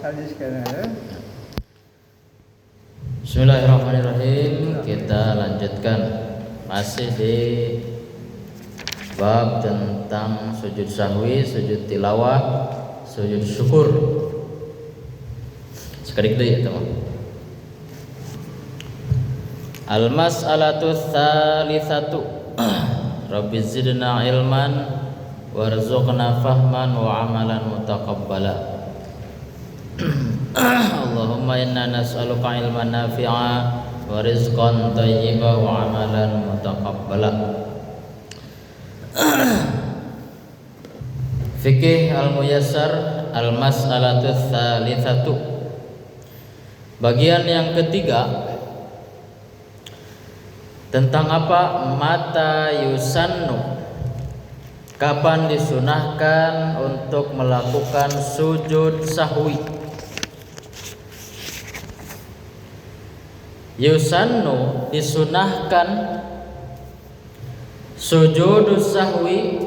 hadis kana. Bismillahirrahmanirrahim. Kita lanjutkan masih di bab tentang sujud sahwi, sujud tilawah, sujud syukur. Sekali itu ya teman. Al-mas'alatu tsalitsatu. Rabbi zidna ilman warzuqna fahman wa amalan mutaqabbala. Allahumma inna nas'aluka ilman nafi'a wa rizqan thayyiban wa amalan mutaqabbala. Fikih al-muyassar al-mas'alatu tsalitsatu. Bagian yang ketiga tentang apa? Mata yusannu, kapan disunahkan untuk melakukan sujud sahwi. Yusannu, disunahkan sujud sahwi,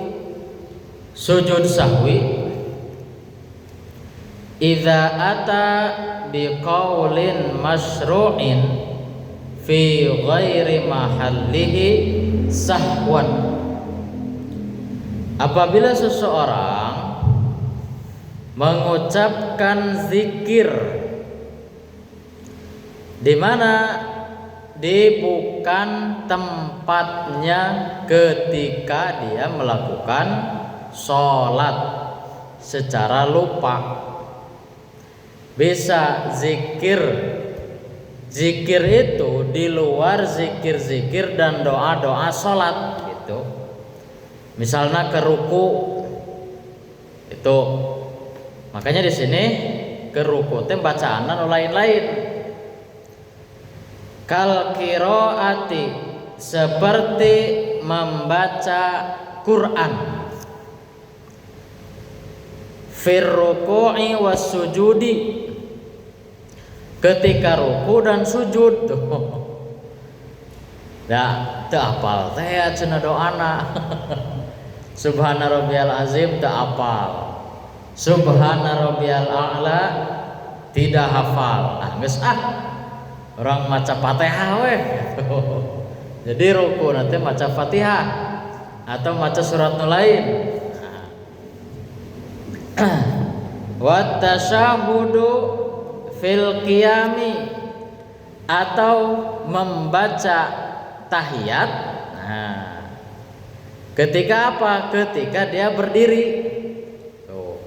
sujud sahwi idza ata biqaulin masyru'in fi ghairi mahallihi sahwan. Apabila seseorang mengucapkan zikir di mana di bukan tempatnya ketika dia melakukan sholat secara lupa. Bisa zikir itu di luar zikir-zikir dan doa-doa sholat gitu. Misalnya ke ruku itu, makanya di sini ke ruku teh bacaan dan lain-lain. Kal qiraati, seperti membaca Quran. Fir ruku'i was sujudi, ketika ruku dan sujud tuh. Dah teu apal teh cenah doana. Subhana rabbiyal azim teu apal. Subhana rabbiyal a'la tidak hafal. Geus orang maca Fatihah weh. Jadi ruku nanti maca Fatihah atau maca surat nu lain. Wa tasyahudu fil qiyami, atau membaca tahiyat. Nah, ketika apa? Ketika dia berdiri. Tuh.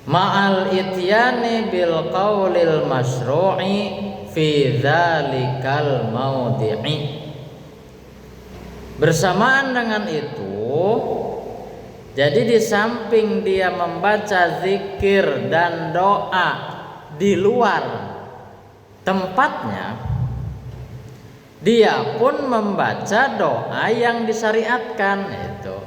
Ma'al ityani bil qaulil masyru'i fi dzalikal maudhi'i. Bersamaan dengan itu, jadi di samping dia membaca zikir dan doa di luar tempatnya, dia pun membaca doa yang disyariatkan itu.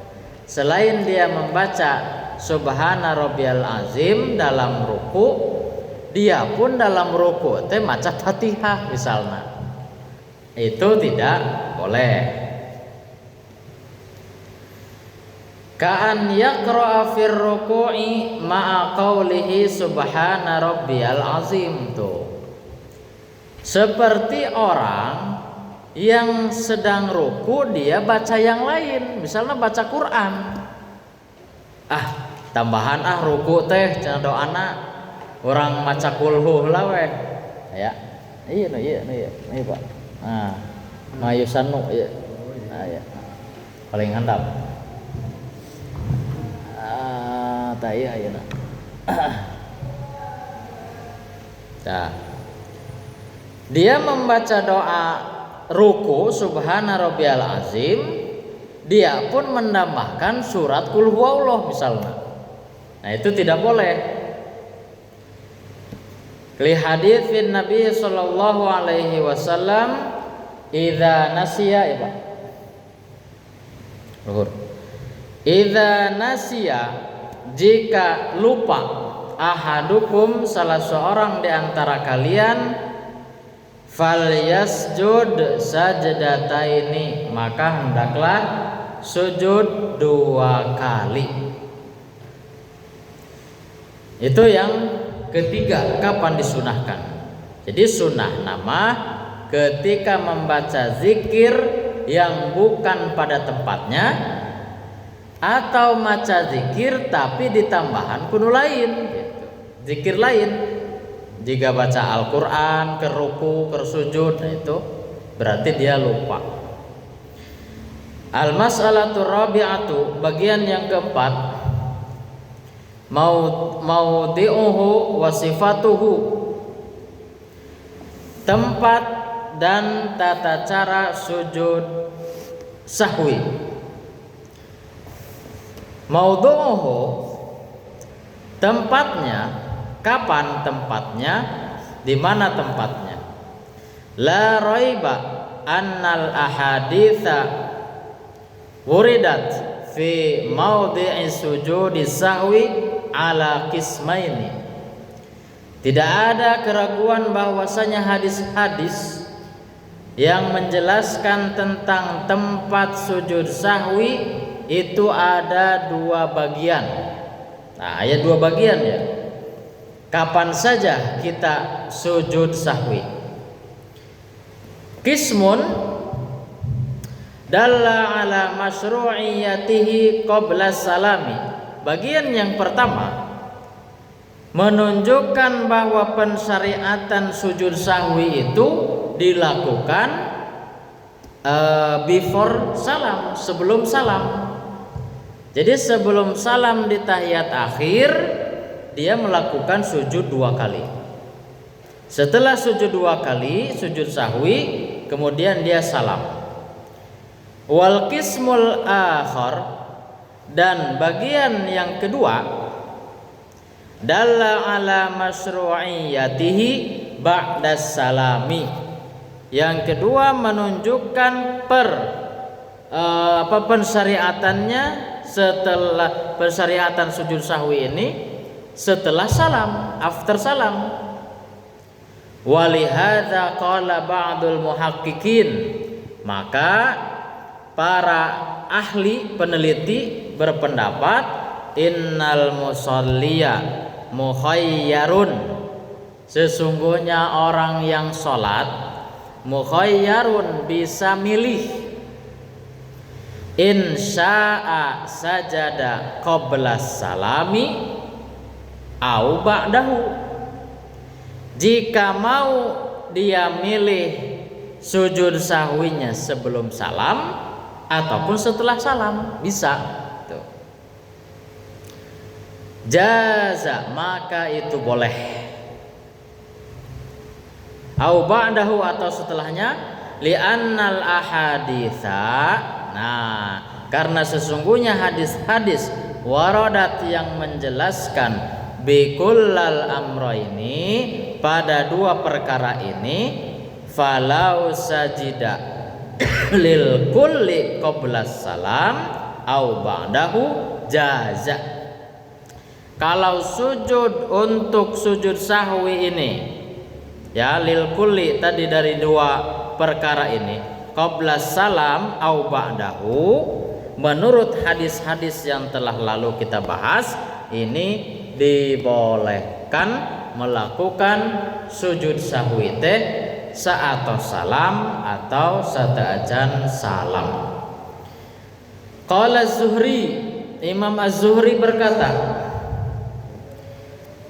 Selain dia membaca Subhana rabbiyal azim dalam ruku, dia pun dalam ruku teh maca Fatihah misalnya. Itu tidak boleh. Ka'an yaqra'a fir ruku'i ma'a qawlihi subhana rabbiyal azim tuh. Seperti orang yang sedang ruku dia baca yang lain, misalnya baca Quran. Tambahan ruku teh cenah doana orang maca kulhu lah weh. Ya. Iya Pak. Nah, mayusannu ieu. Nah, ya. Paling handap. Taya ayeuna. Nah. Dia membaca doa ruku subhana rabbiyal azim, dia pun menambahkan surat qul huwallah misalnya. Nah, itu tidak boleh. Li haditsin Nabi sallallahu alaihi wasallam, idza nasiya ya Pak. Luhur. Idza nasiya, jika lupa ahadukum, salah seorang di antara kalian, falyasjud sajdataini, maka hendaklah sujud 2 kali. Itu yang ketiga, kapan disunahkan? Jadi sunnah nama ketika membaca zikir yang bukan pada tempatnya, atau maca zikir tapi ditambahan kuno lain gitu. Zikir lain. Jika baca Al-Qur'an ke ruku, ke sujud, nah itu berarti dia lupa. Al-mas'alatu rabi'atu, bagian yang keempat, maudi'uhu wa sifatuhu, tempat dan tata cara sujud sahwi. Maudu'uhu, tempatnya, kapan tempatnya, di mana tempatnya. La raiba annal ahaditsa wuridat fi maudhi'i sujudi sahwi ala qismaini. Tidak ada keraguan bahwasanya hadis-hadis yang menjelaskan tentang tempat sujud sahwi itu ada dua bagian. Nah, ada dua bagian ya. Kapan saja kita sujud sahwi? Qismun dalla ala masyru'iyatihi qabla salami. Bagian yang pertama menunjukkan bahwa pensyariatan sujud sahwi itu dilakukan before salam, sebelum salam. Jadi sebelum salam di tahiyat akhir dia melakukan sujud dua kali. Setelah sujud dua kali, sujud sahwi, kemudian dia salam. Wal qismul akhar, dan bagian yang kedua, dalla ala masyru'iyatihi ba'da salami. Yang kedua menunjukkan pensyariatannya setelah pensyariatan sujud sahwi ini setelah salam, after salam. Walihadza qala ba'dul muhaqqiqin, maka para ahli peneliti berpendapat innal musalliya mukhayyarun, sesungguhnya orang yang sholat mukhayyarun, bisa milih. In sya'a sajada qabla salami au ba'dahu, jika mau dia milih sujud sahwinya sebelum salam ataupun setelah salam, bisa. Tuh. Jaza, maka itu boleh. Au ba'dahu, atau setelahnya, li'annal ahaditsa, nah karena sesungguhnya hadis-hadis waradat yang menjelaskan bikullal amroini, pada dua perkara ini, falau sajida lil kulli qabla salam au ba'dahu jaza. Kalau sujud untuk sujud sahwi ini ya, lil kulli tadi dari dua perkara ini, qabla salam au ba'dahu, menurut hadis-hadis yang telah lalu kita bahas, ini dibolehkan melakukan sujud sahwi teh sa'atos salam atau sata'ajan salam. Qala Az-Zuhri, Imam Az-Zuhri berkata,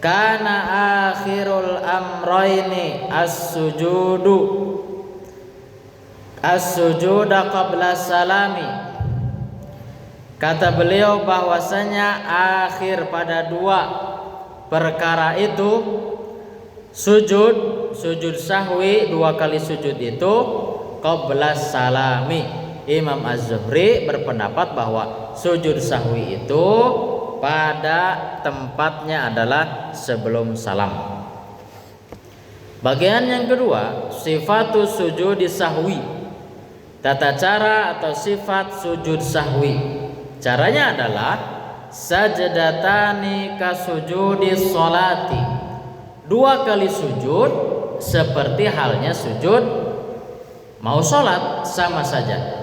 kana akhirul amraini as-sujuda qabla salami. Kata beliau bahwasanya akhir pada dua perkara itu sujud sahwi, dua kali sujud itu qabla salami. Imam Az-Zuhri berpendapat bahwa sujud sahwi itu pada tempatnya adalah sebelum salam. Bagian yang kedua, sifatu sujud sahwi, tata cara atau sifat sujud sahwi. Caranya adalah sajdatani kasujudi sholati, dua kali sujud seperti halnya sujud mau sholat, sama saja.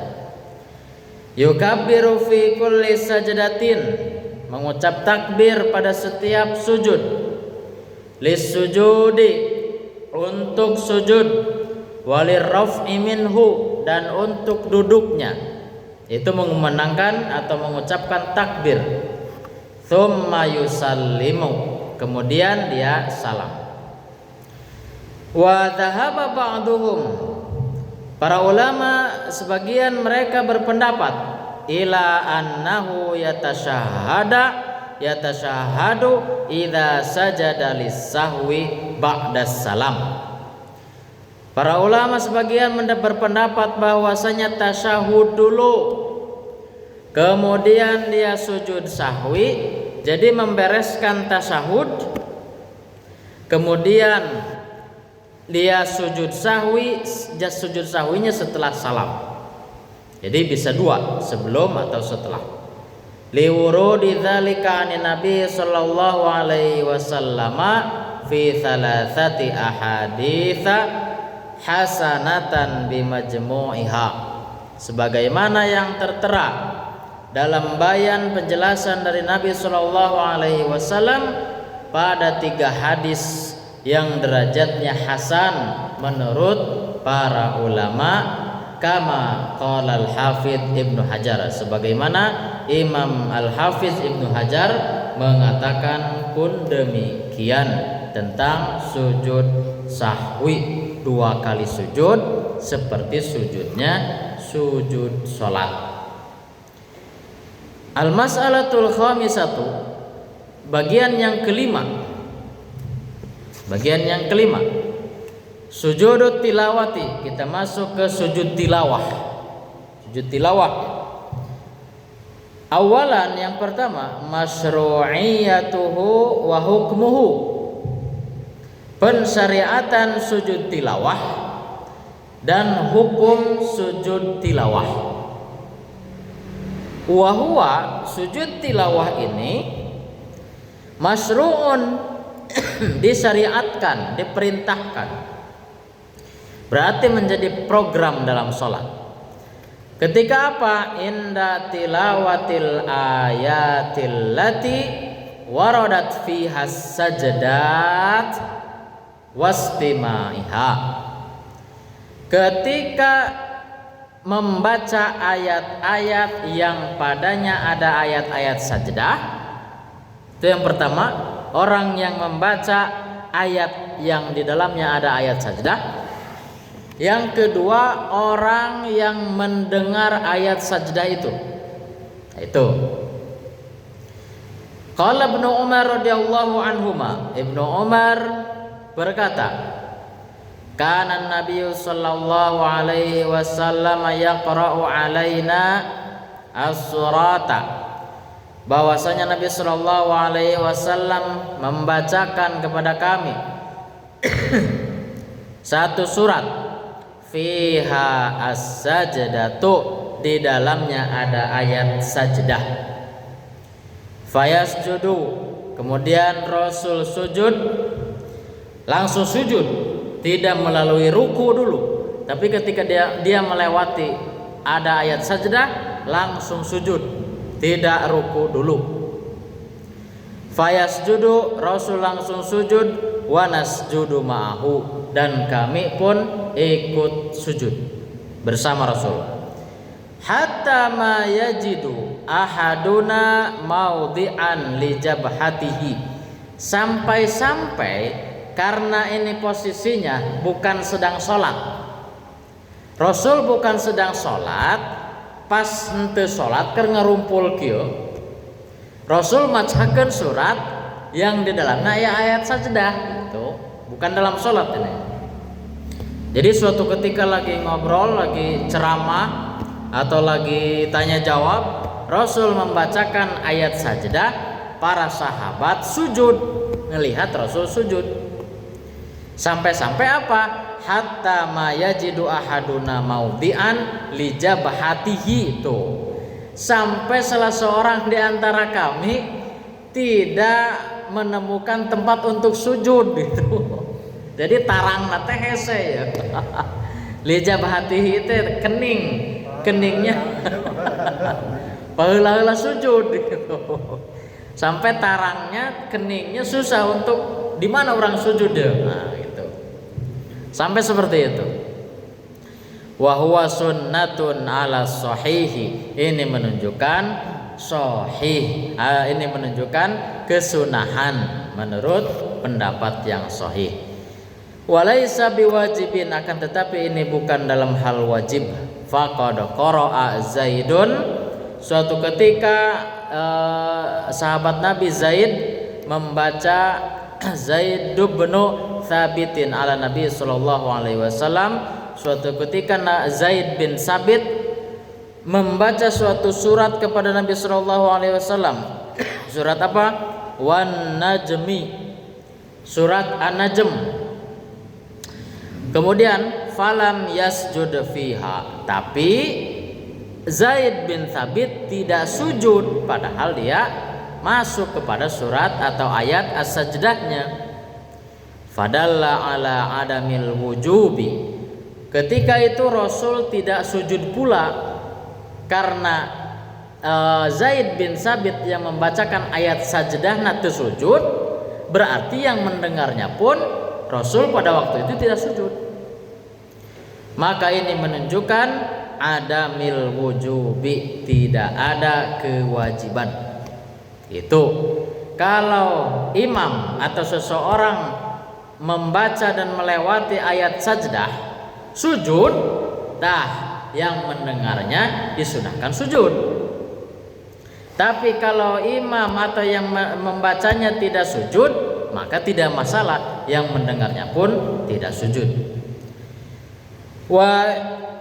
Yukabbiru fi kulli sajdatin, mengucap takbir pada setiap sujud. Lisujudi, untuk sujud, walirraf'i minhu, dan untuk duduknya, itu mengumenangkan atau mengucapkan takbir. Tsumma yusallimu, kemudian dia salam. Wa dhahaba ba'duhum, para ulama sebagian mereka berpendapat ila annahu yatashahhadu idza sajada lis-sahwi ba'da salam. Para ulama sebagian berpendapat bahwasanya tasyahud dulu, kemudian dia sujud sahwi, jadi membereskan tasyahud, kemudian dia sujud sahwinya setelah salam. Jadi bisa dua, sebelum atau setelah. Liwurudi dzalika anin Nabi sallallahu alaihi wasallam fi thalathati ahaditsa hasanatan bimajmu'iha, sebagaimana yang tertera dalam bayan penjelasan dari Nabi sallallahu alaihi wasallam pada 3 hadis yang derajatnya hasan menurut para ulama, kama qala al-Hafidz Ibnu Hajar, sebagaimana Imam Al-Hafidz Ibnu Hajar mengatakan pun demikian tentang sujud sahwi, 2 kali sujud seperti sujudnya sujud salat. Al-mas'alatul khamisatu, bagian yang kelima. Bagian yang kelima, sujud tilawati. Kita masuk ke sujud tilawah. Sujud tilawah. Awalan, yang pertama, masyru'iyatuhu wa hukmuhu, pensyariatan sujud tilawah dan hukum sujud tilawah. Wa huwa, sujud tilawah ini masyru'un, disyariatkan, diperintahkan, berarti menjadi program dalam sholat. Ketika apa? Inda tilawatil ayatil lati waradat fiha sajadat wastimaiha, ketika membaca ayat-ayat yang padanya ada ayat-ayat sajdah. Itu yang pertama, orang yang membaca ayat yang di dalamnya ada ayat sajdah. Yang kedua, orang yang mendengar ayat sajdah itu. Qala Ibnu Umar radhiyallahu anhuma, Ibnu Umar berkata, kana Nabi sallallahu alaihi wasallam yaqra'u alaina as-surata, bahwasanya Nabi sallallahu alaihi wasallam membacakan kepada kami satu surat, fiha as-sajdatu, di dalamnya ada ayat sajdah. Fayasjudu, kemudian Rasul sujud, langsung sujud, tidak melalui ruku dulu, tapi ketika dia melewati ada ayat sajdah, langsung sujud, tidak ruku dulu. Fayasjudu, Rasul langsung sujud, wa nasjudu ma'ahu, dan kami pun ikut sujud bersama Rasul. Hatta ma yajidu ahaduna maudhi'an li jabhatihi, sampai-sampai karena ini posisinya bukan sedang sholat, Rasul bukan sedang sholat, pas henteu sholat keur ngarumpul kieu, Rasul macakeun surat yang di dalamnya ayat sajdah, itu bukan dalam sholat ini. Jadi suatu ketika lagi ngobrol, lagi ceramah atau lagi tanya jawab, Rasul membacakan ayat sajdah, para sahabat sujud melihat Rasul sujud. Sampai-sampai apa? Hatta ma yajidu ahaduna maudhi'an li jabhatihi, itu sampai salah seorang di antara kami tidak menemukan tempat untuk sujud gitu. Jadi tarangna teh hese ya. Li jabhatihi itu keningnya paheula-heula sujud gitu. Sampai tarangnya, keningnya susah untuk di mana orang sujud deh. Nah, gitu. Sampai seperti itu. Wa huwa sunnatun ala sahihi. Ini menunjukkan sahih. Ini menunjukkan kesunahan menurut pendapat yang sahih. Walaisa biwajibin, akan tetapi ini bukan dalam hal wajib. Faqad qara'a Zaidun, suatu ketika sahabat Nabi Zaid membaca Zaid bin Thabitin ala Nabi sallallahu alaihi wasallam. Suatu ketika Zaid bin Sabit membaca suatu surat kepada Nabi sallallahu alaihi wasallam. Surat apa? Wan Najmi. Surat An-Najm. Kemudian falam yasjud fiha, tapi Zaid bin Thabit tidak sujud padahal dia masuk kepada surat atau ayat as-sajdahnya. Fadalla ala adamil wujubi. Ketika itu Rasul tidak sujud pula karena Zaid bin Sabit yang membacakan ayat sajdahna tersujud, berarti yang mendengarnya pun Rasul pada waktu itu tidak sujud. Maka ini menunjukkan adamil wujubi, tidak ada kewajiban. Itu kalau imam atau seseorang membaca dan melewati ayat sajdah sujud, yang mendengarnya disunahkan sujud. Tapi kalau imam atau yang membacanya tidak sujud, maka tidak masalah, yang mendengarnya pun tidak sujud. Wa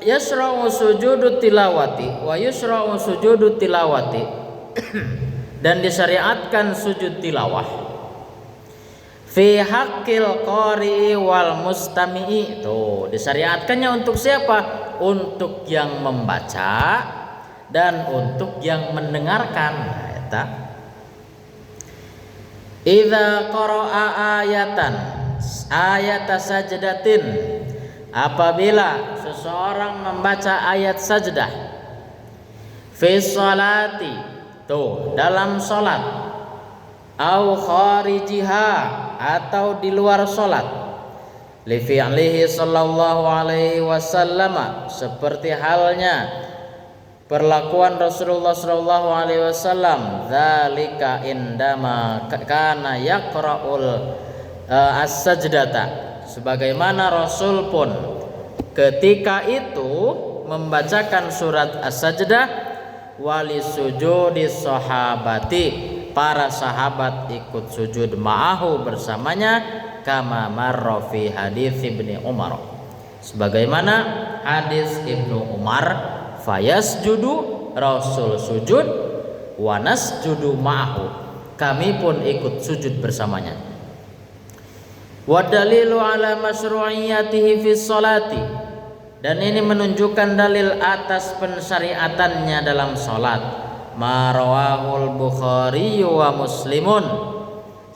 yasra'u sujudu tilawati, wa yusra'u sujudu tilawati dan disyariatkan sujud tilawah fi haqqil qari'i wal mustami'i. Tuh, disyariatkannya untuk siapa? Untuk yang membaca dan untuk yang mendengarkan. Eta idza qara'a ayat sajdatin, apabila seseorang membaca ayat sajdah fi sholati, tuh dalam salat, au kharijiha atau di luar salat, li fi'lihi sallallahu alaihi wasallam, seperti halnya perlakuan Rasulullah sallallahu alaihi wasallam, dzalika indama kana yaqra'ul as-sajdata, sebagaimana Rasul pun ketika itu membacakan surat as-sajdah, wali sujudi sahabati, para sahabat ikut sujud ma'ahu bersamanya, kama marra fi hadis Ibnu Umar, sebagaimana hadis Ibnu Umar, fayasjudu, Rasul sujud, wa nasjudu ma'ahu, kami pun ikut sujud bersamanya. Wa dalilu ala masyru'iyyatihi fi sholati, dan ini menunjukkan dalil atas pensyariatannya dalam salat, ma rawahul Bukhari wa Muslimun,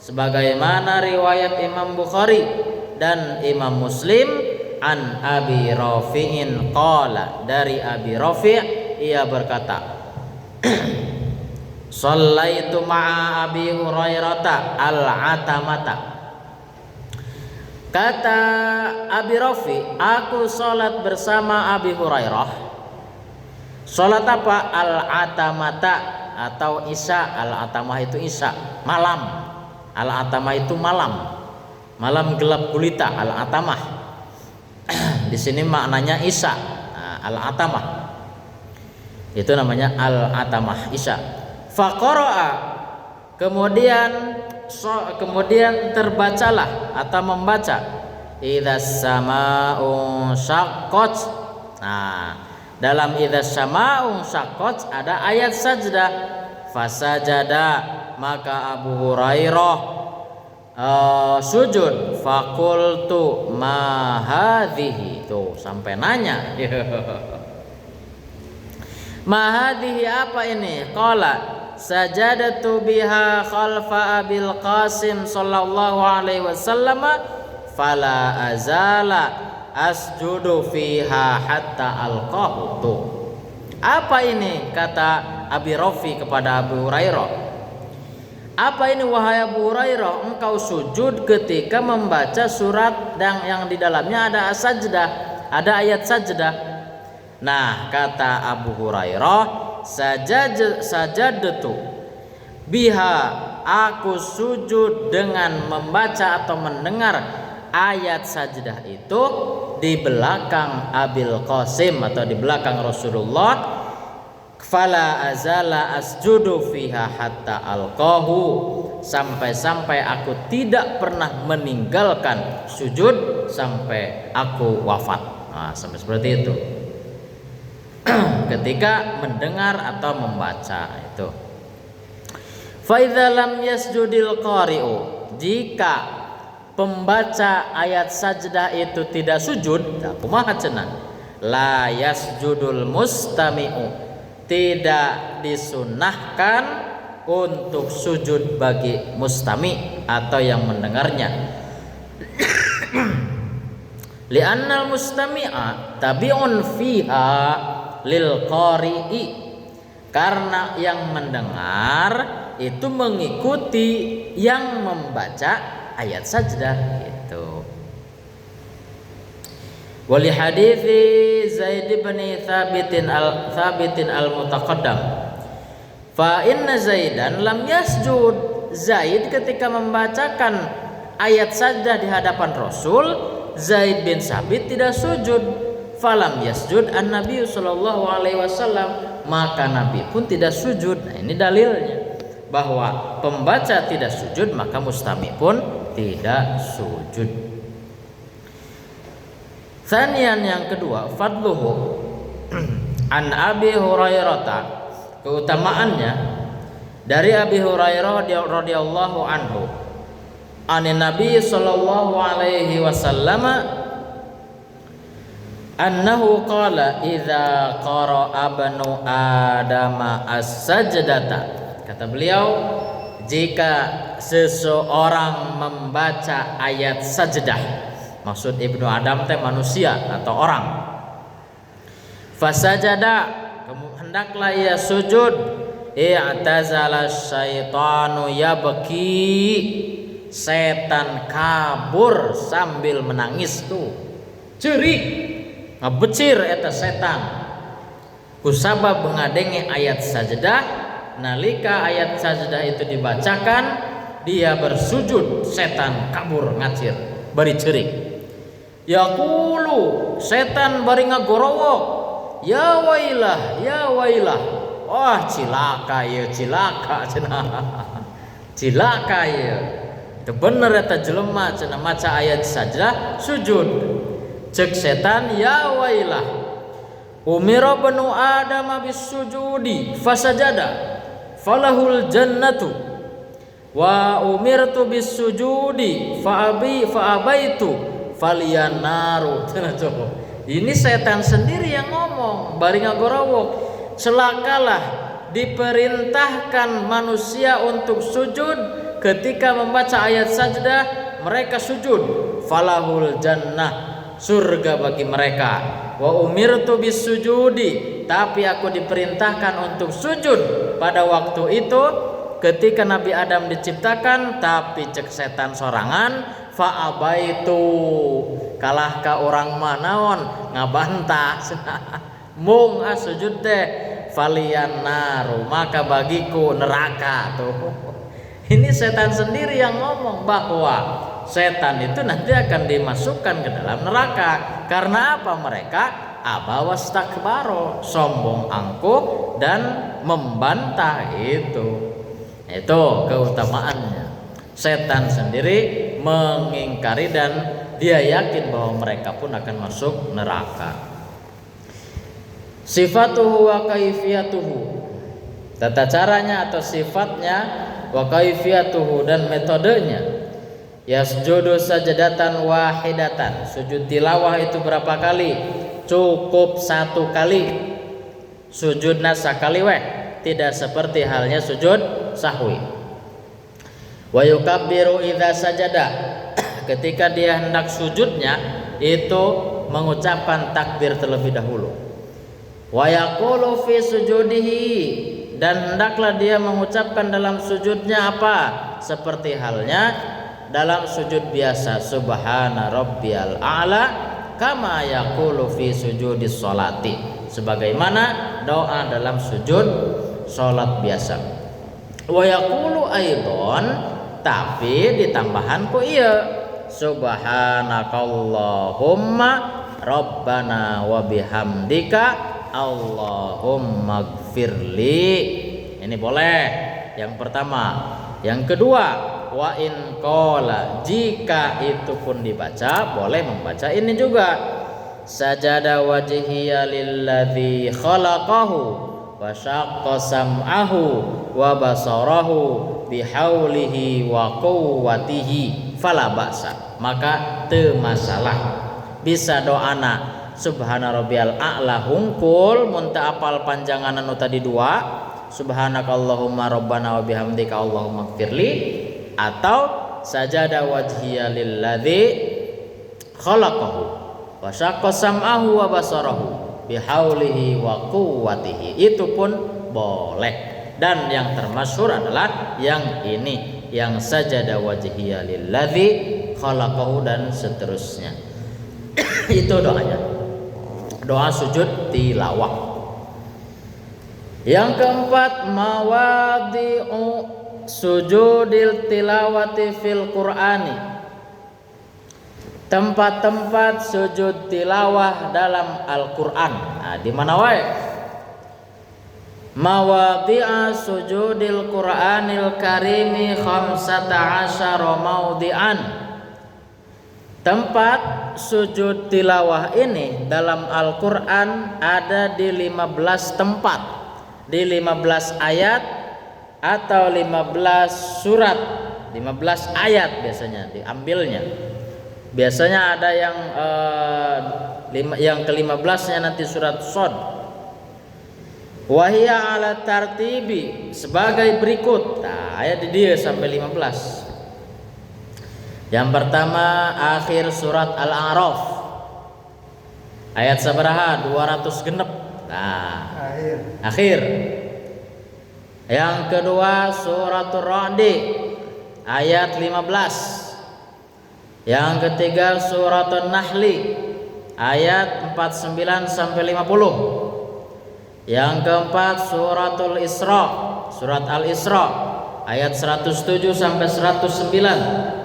sebagaimana riwayat Imam Bukhari dan Imam Muslim, an Abi Rafi'in qala, dari Abi Rafi' ia berkata, shallaitu ma'a Abi Hurairah al-atamata, kata Abi Rafi', aku salat bersama Abi Hurairah. Salat apa? Al-atamata atau isya. Al-atamah itu isya, malam. Al-atamah itu malam, malam gelap gulita. Al-atamah di sini maknanya isya. Al-atamah itu namanya al-atamah, isya. Faqara'a, kemudian terbacalah atau membaca, idzas sama'u syaqqat. Dalam idzas sama'u syaqqat ada ayat sajdah, fasajada, maka Abu Hurairah sujud, faqultu ma hadhihi, tuh sampai nanya ma hadhihi, apa ini? Qala sajadatu biha khalfa Abil Qasim sallallahu alaihi wasallam, fala azala asjudu fiha hatta alqahu. Tuh, apa ini? Kata Abi Rafi kepada Abu Hurairah, Apa ini wahai Abu Hurairah, engkau sujud ketika membaca surat yang di dalamnya ada sajdah, ada ayat sajdah. Nah, kata Abu Hurairah, sajadtu biha, aku sujud dengan membaca atau mendengar ayat sajdah itu di belakang Abil Qasim atau di belakang Rasulullah. Fala azala asjudu fiha hatta alqahu, sampai-sampai aku tidak pernah meninggalkan sujud sampai aku wafat. Nah, sampai seperti itu. Ketika mendengar atau membaca itu. Fa idza lam yasjudil qari'u, jika pembaca ayat sajdah itu tidak sujud, kumaha cenah? La yasjudul mustami'u, tidak disunahkan untuk sujud bagi mustami atau yang mendengarnya. Li'annal mustami'a tabi'un fiha lil qari'i, karena yang mendengar itu mengikuti yang membaca ayat sajdah itu. Wali hadithi Zaid bin Thabitin al-Mutaqaddam, fa inna Zaidan lam yasjud, Zaid ketika membacakan ayat sajdah di hadapan Rasul, Zaid bin Sabit tidak sujud. Falam yasjud an-nabi sallallahu alaihi wasallam, maka Nabi pun tidak sujud. Nah, ini dalilnya bahwa pembaca tidak sujud, maka mustami pun tidak sujud. Tsanian, yang kedua, fadluhu an Abi Hurairah, keutamaannya dari Abi Hurairah radhiyallahu anhu, anin Nabi sallallahu alaihi wasallam annahu qala idza qara'a banu adama as-sajdata, kata beliau, jika seseorang membaca ayat sajdah, maksud Ibnu Adam teh manusia atau orang, fasajada, hendaklah ia sujud, i'tazala syaitanu yabki, setan kabur sambil menangis tuh, cerik ngabecir eta setan kusabab ngadenge ayat sajdah. Nalika ayat sajdah itu dibacakan, dia bersujud, setan kabur ngacir bari cerik. Yaqulu, setan bari ngagorowok, ya wailah, ya wailah, wah cilaka ya, cilaka cenah, cilaka ya, itu bener eta jelema cenah maca ayat sajdah sujud. Cek setan, ya wailah, umira banu adam bis sujudi fasajada falahul jannatu wa umirtu bis sujudi fa abaitu faliyanaru. Ini setan sendiri yang ngomong, bari ngagorawok, celakalah diperintahkan manusia untuk sujud, ketika membaca ayat sajdah mereka sujud, falahul jannah, surga bagi mereka, wa umirtu bis sujudi, tapi aku diperintahkan untuk sujud pada waktu itu ketika Nabi Adam diciptakan, tapi cek setan sorangan, fa abaitu, kalah ka orang manaon ngabantah mung sujud teh, falian naru, maka bagiku neraka tuh. Ini setan sendiri yang ngomong bahwa setan itu nanti akan dimasukkan ke dalam neraka. Karena apa? Mereka abawastakbaro, sombong angkuh dan membantah itu. Itu keutamaannya. Setan sendiri mengingkari dan dia yakin bahwa mereka pun akan masuk neraka. Sifatuhu wa kaifiyatuhu, tata caranya atau sifatnya, wa kaifiyatuhu dan metodenya. Yasjudu sajadatan wahidatan, sujud tilawah itu berapa kali? Cukup satu kali. Sujudna sakali weh, tidak seperti halnya sujud sahwi. Wa yukabbiru idza sajada, ketika dia hendak sujudnya itu mengucapkan takbir terlebih dahulu. Wa yaqulu fi sujudihi, dan hendaklah dia mengucapkan dalam sujudnya apa? Seperti halnya dalam sujud biasa, subhana rabbiyal a'la kama yaqulu fi sujudis sholati, sebagaimana doa dalam sujud salat biasa. Wa yaqulu aidon, tapi ditambahan ku iya, subhanakallahumma rabbana wa bihamdika allahumma gfirli. Ini boleh yang pertama. Yang kedua, wa in qala, jika itu pun dibaca, boleh membaca ini juga, sajada wajhiya lilladzi khalaqahu wa syaqqa sam'ahu wa basarahu bihaulihi wa quwwatihi fala ba'sa, maka teu masalah. Bisa doana subhana rabbiyal a'la hungkul mun teu apal panjangan anu tadi dua, subhanakallahumma rabbana wa bihamdika allahumma gfirli, atau sajada wajhiya lilladzi khalaqahu wa syaqqa sam'ahu wa basarahu bihaulihi wa quwwatihi, itu pun boleh. Dan yang termasyhur adalah yang ini, yang sajada wajhiya lilladzi khalaqahu dan seterusnya. Itu doanya, doa sujud tilawah. Yang keempat, mawadhi'u sujudil tilawati fil Qur'ani, tempat-tempat sujud tilawah dalam Al-Qur'an. Nah, di mana wae? Mawadhi'a sujudil Qur'anil karimi 15 maudhi'an. Tempat sujud tilawah ini dalam Al-Qur'an ada di 15 tempat, di 15 ayat atau 15 surat, 15 ayat biasanya diambilnya. Biasanya ada yang ke-15-nya nanti surat Shad. Wahia ala tartibi, sebagai berikut. Nah, ayat di dia sampai 15. Yang pertama akhir surat Al-A'raf. Ayat sabaraha? 200 genep. Nah, akhir. Yang kedua suratul Ra'd ayat 15. Yang ketiga suratul Nahli ayat 49 sampai 50. Yang keempat suratul Isra, surat Al-Isra ayat 107 sampai 109.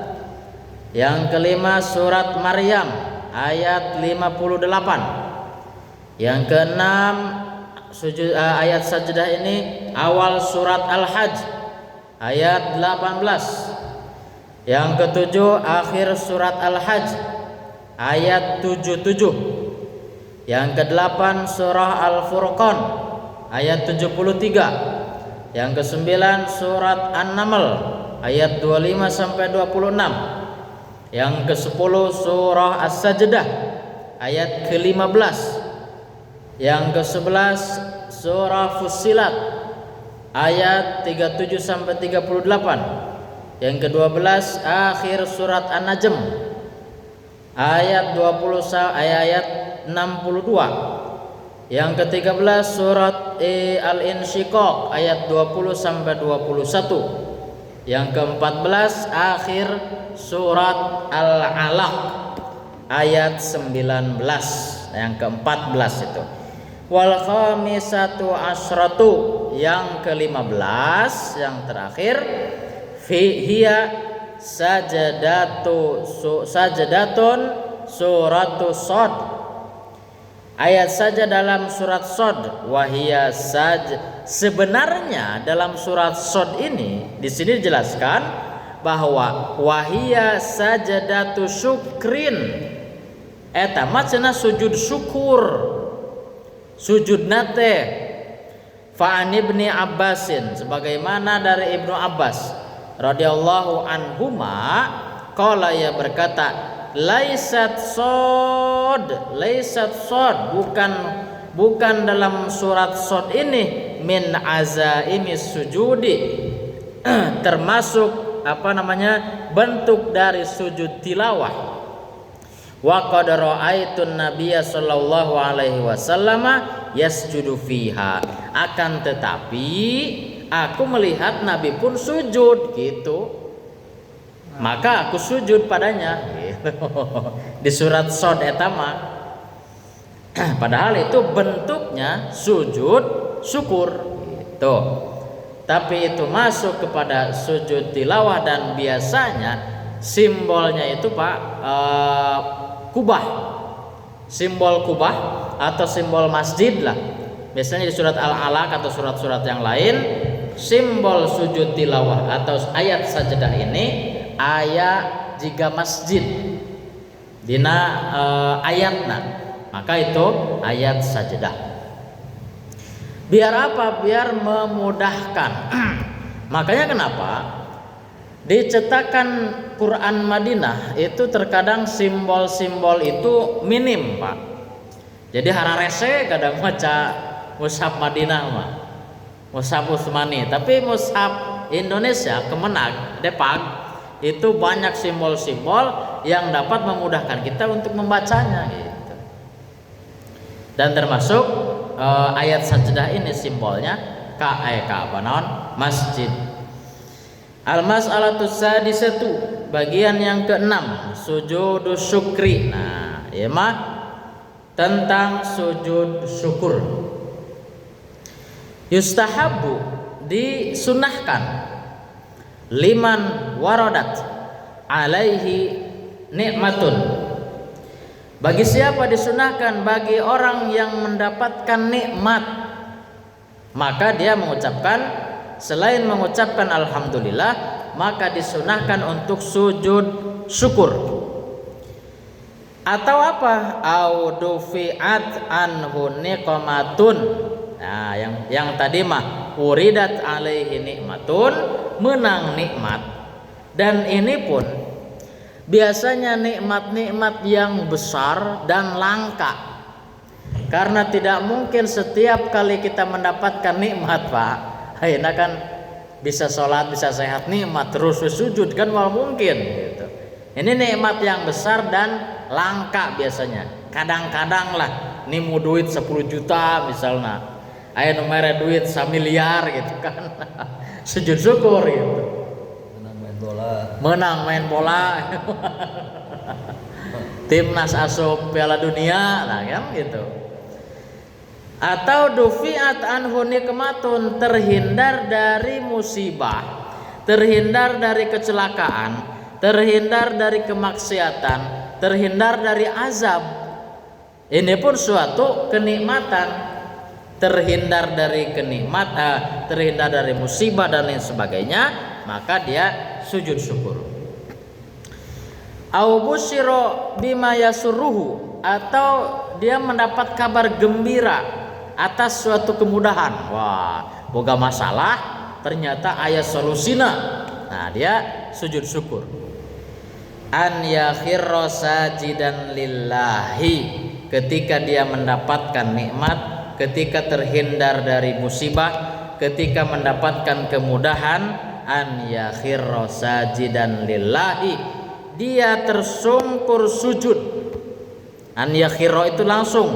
Yang kelima surat Maryam ayat 58. Yang keenam ayat sajdah ini awal surat Al-Hajj ayat 18. Yang ketujuh akhir surat Al-Hajj ayat 77. Yang kedelapan surah Al-Furqan ayat 73. Yang kesembilan surat An-Naml ayat 25 sampai 26. Yang ke-10 surah As-Sajdah ayat ke-15. Yang ke-11 surah Fussilat ayat 37 sampai 38. Yang ke-12 akhir surat An-Najm ayat 20 ayat 62. Yang ke-13 surat Al-Insyiqaq ayat 20 sampai 21. Yang ke-14 akhir surat Al-Alaq ayat 19. Yang ke-14 itu. Wal khamisatu asyratu, yang ke-15 yang terakhir hiya sajadatun suratu Shad, ayat saja dalam surat Shad. Wahia sebenarnya dalam surat Shad ini di sini dijelaskan bahwa wahia sajadatu syukrin, eta macana sujud syukur, sujud nate. Fa'an ibni Abbasin, sebagaimana dari Ibnu Abbas radhiyallahu anhuma, qala, ia berkata, laisat sod, bukan dalam surat Shad ini min azaimis sujudi, termasuk bentuk dari sujud tilawah. Wa qad ra'aitun nabiyya sallallahu alaihi wasallam yasjudu fiha. Akan tetapi aku melihat Nabi pun sujud gitu. Maka aku sujud padanya gitu. Di surat Shad eta mah. Padahal itu bentuknya sujud syukur gitu. Tapi itu masuk kepada sujud tilawah dan biasanya simbolnya itu Pak kubah, simbol kubah atau simbol masjid lah. Biasanya di surat Al-Alaq atau surat-surat yang lain, simbol sujud tilawah atau ayat sajadah ini ayat jika masjid dina ayatna, maka itu ayat sajadah. Biar apa? Biar memudahkan. Makanya kenapa di cetakan Quran Madinah itu terkadang simbol-simbol itu minim Pak. Jadi hararese kadang maca mushaf Madinah mah, mushaf Utsmani. Tapi mushaf Indonesia Kemenag Depag itu banyak simbol-simbol yang dapat memudahkan kita untuk membacanya gitu. Dan termasuk ayat sajadah ini simbolnya apa naon? Masjid. Al-mas'alatus sadisatu, bagian yang keenam, sujud syukri. Nah, ya mah tentang sujud syukur. Yustahabu, disunahkan, liman waradat alaihi nikmatun. Bagi siapa disunahkan? Bagi orang yang mendapatkan nikmat, maka dia mengucapkan, selain mengucapkan alhamdulillah, maka disunahkan untuk sujud syukur. Atau apa? Audufiat anhu niqmatun. Nah, yang tadi mah uridat alaihi nikmatun, menang nikmat. Dan ini pun biasanya nikmat-nikmat yang besar dan langka. Karena tidak mungkin setiap kali kita mendapatkan nikmat Pak, ayeuna kan bisa sholat, bisa sehat, nikmat terus sujud kan mal mungkin gitu. Ini nikmat yang besar dan langka biasanya. Kadang-kadang lah nimu duit 10 juta misalnya, aya nu mere duit 1 miliar gitu kan. Sujud syukur gitu. Menang main bola. Timnas asup Piala Dunia lah kan gitu. Atau dufiat anhu nikmatun, terhindar dari musibah, terhindar dari kecelakaan, terhindar dari kemaksiatan, terhindar dari azab. Ini pun suatu kenikmatan, terhindar dari terhindar dari musibah dan lain sebagainya, maka dia sujud syukur. Au busyira bima yasurruhu, atau dia mendapat kabar gembira atas suatu kemudahan. Wah, boga masalah ternyata aya solusina. Nah, dia sujud syukur. An yakhirra sajidan lillahi, ketika dia mendapatkan nikmat, ketika terhindar dari musibah, ketika mendapatkan kemudahan, an yakhirra sajidan lillahi, dia tersungkur sujud. An yakhirra itu langsung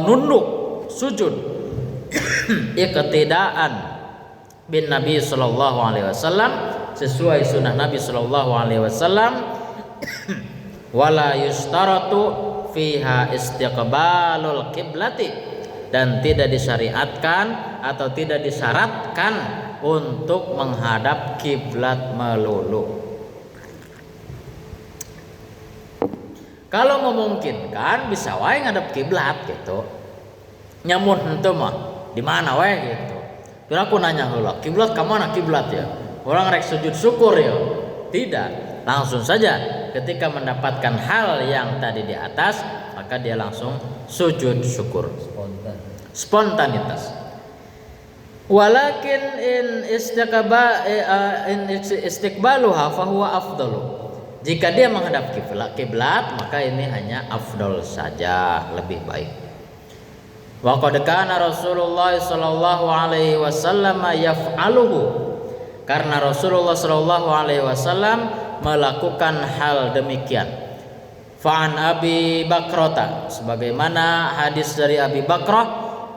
nunduk sujud. Iqtidaan bin Nabi sallallahu alaihi wasallam, sesuai sunnah Nabi sallallahu alaihi wasallam. Wala yustaratu fiha istiqbalul qiblati, dan tidak disyariatkan atau tidak disyaratkan untuk menghadap kiblat melulu. Kalau memungkinkan bisa wae ngadep kiblat gitu. Nyamun henteu mah di mana wae gitu. Terus aku nanya heula, kiblat ka mana kiblat ya? Orang rek sujud syukur ya. Tidak, langsung saja ketika mendapatkan hal yang tadi di atas, maka dia langsung sujud syukur. Spontanitas. Walakin in istiqbaluha fahuwa afdalu. Jika dia menghadap kiblat, maka ini hanya afdal saja, lebih baik. Wa qad kana Rasulullah sallallahu alaihi wasallam yaf'aluhu, karena Rasulullah sallallahu alaihi wasallam melakukan hal demikian. Fa'an Abi Bakrata, sebagaimana hadis dari Abi Bakrah,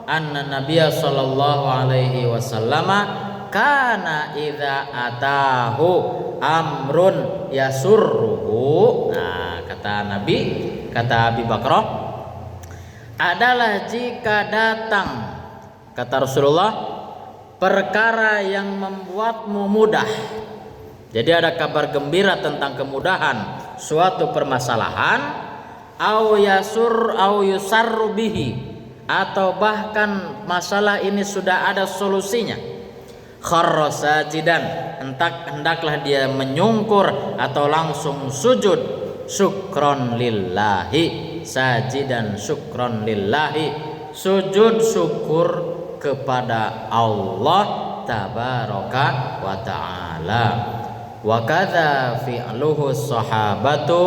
anna Nabiya sallallahu alaihi wasallam kana idza atahu amrun yasurruhu. Nah, kata Nabi, kata Abi Bakrah, adalah jika datang, kata Rasulullah, perkara yang membuatmu mudah. Jadi ada kabar gembira tentang kemudahan suatu permasalahan, au yusarru bihi, atau bahkan masalah ini sudah ada solusinya. Kharra sajidan, hendaklah dia menyungkur atau langsung sujud, syukron lillahi, sajidan syukron lillahi, sujud syukur kepada Allah tabaraka wa ta'ala. Wa kadza fi'luhu sahabatu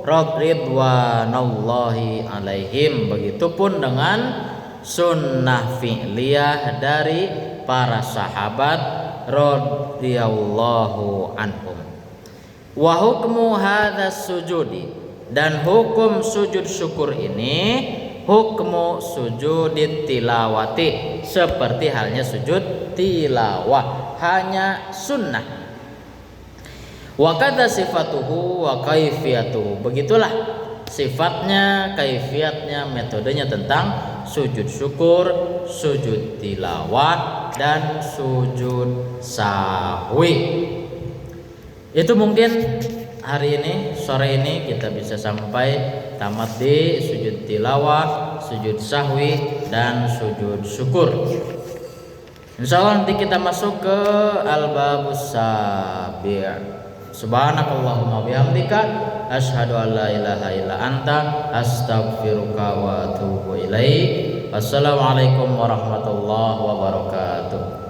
ridwanullahi alaihim, begitupun dengan sunnah fi'liyah dari para sahabat radhiyallahu anhum. Wa hukmu hadzas sujudi, dan hukum sujud syukur ini hukmu sujudit tilawati, seperti halnya sujud tilawah, hanya sunnah. Wa kadza sifatuhu wa kaifiyatuhu, begitulah sifatnya, kaifiatnya, metodenya tentang sujud syukur, sujud tilawah, dan sujud sahwi. Itu mungkin hari ini, sore ini kita bisa sampai tamat di sujud tilawah, sujud sahwi, dan sujud syukur. Insyaallah nanti kita masuk ke al-babus sabi'. Subhanakallahumma bihamdika asyhadu an la ilaha illa anta astaghfiruka wa atubu ilaik. Wassalamualaikum warahmatullahi wabarakatuh.